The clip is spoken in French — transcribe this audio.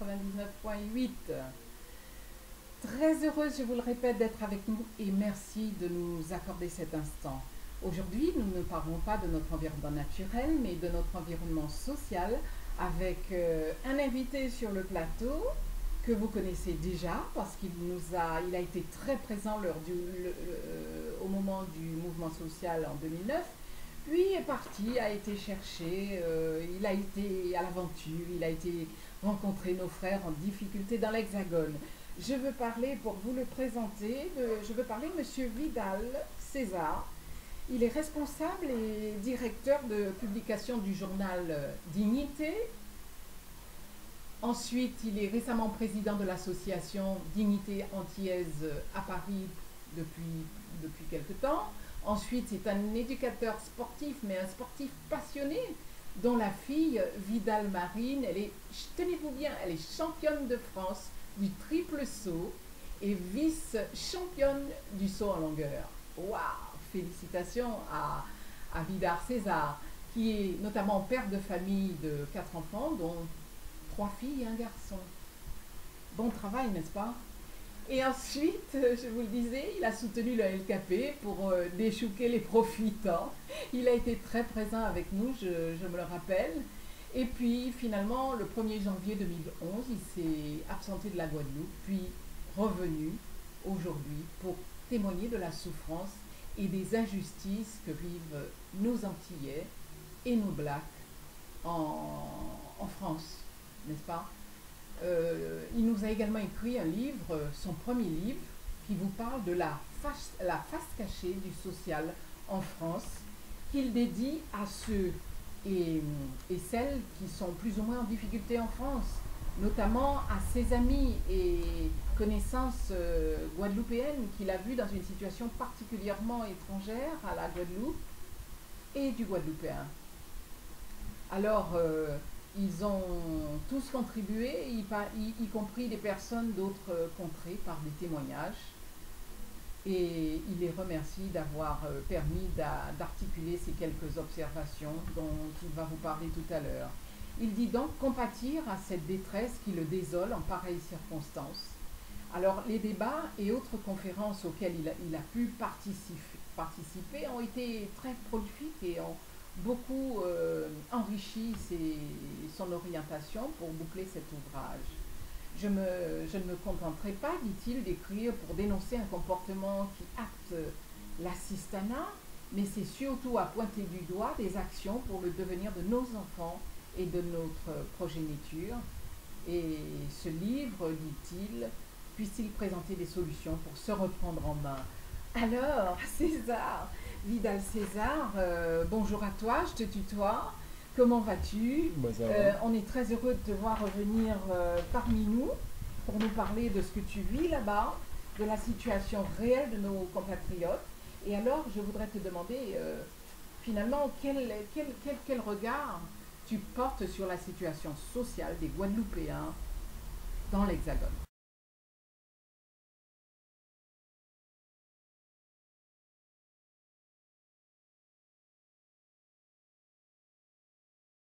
99.8. Très heureuse, je vous le répète, d'être avec nous et merci de nous accorder cet instant. Aujourd'hui, nous ne parlons pas de notre environnement naturel, mais de notre environnement social avec un invité sur le plateau que vous connaissez déjà parce il a été très présent au moment du mouvement social en 2009. Puis est parti, a été cherché, il a été à l'aventure, il a été rencontrer nos frères en difficulté dans l'Hexagone. Je veux parler, pour vous le présenter, je veux parler de M. Vidal César. Il est responsable et directeur de publication du journal Dignité. Ensuite, il est récemment président de l'association Dignité Antillaise à Paris depuis quelque temps. Ensuite, c'est un éducateur sportif, mais un sportif passionné, dont la fille, Vidal Marine, tenez-vous bien, elle est championne de France du triple saut et vice-championne du saut en longueur. Waouh! Félicitations à Vidal César, qui est notamment père de famille de 4 enfants, dont 3 filles et un garçon. Bon travail, n'est-ce pas? Et ensuite, je vous le disais, il a soutenu le LKP pour déchouquer les profitants. Il a été très présent avec nous, je me le rappelle. Et puis finalement, le 1er janvier 2011, il s'est absenté de la Guadeloupe, puis revenu aujourd'hui pour témoigner de la souffrance et des injustices que vivent nos Antillais et nos Blacks en France, n'est-ce pas? Il nous a également écrit un livre, son premier livre, qui vous parle de la face cachée du social en France, qu'il dédie à ceux et celles qui sont plus ou moins en difficulté en France, notamment à ses amis et connaissances guadeloupéennes qu'il a vues dans une situation particulièrement étrangère à la Guadeloupe et du Guadeloupéen. Alors, ils ont tous contribué, y compris des personnes d'autres contrées, par des témoignages. Et il les remercie d'avoir permis d'articuler ces quelques observations dont il va vous parler tout à l'heure. Il dit donc compatir à cette détresse qui le désole en pareilles circonstances. Alors, les débats et autres conférences auxquelles il a pu participer ont été très prolifiques et ont beaucoup enrichi son orientation pour boucler cet ouvrage. Je ne me contenterai pas, dit-il, d'écrire pour dénoncer un comportement qui acte l'assistanat, mais c'est surtout à pointer du doigt des actions pour le devenir de nos enfants et de notre progéniture. Et ce livre, dit-il, puisse-t-il présenter des solutions pour se reprendre en main. Alors, César, Vidal César, bonjour à toi, je te tutoie. Comment vas-tu? On est très heureux de te voir revenir parmi nous pour nous parler de ce que tu vis là-bas, de la situation réelle de nos compatriotes. Et alors, je voudrais te demander, finalement, quel regard tu portes sur la situation sociale des Guadeloupéens dans l'Hexagone?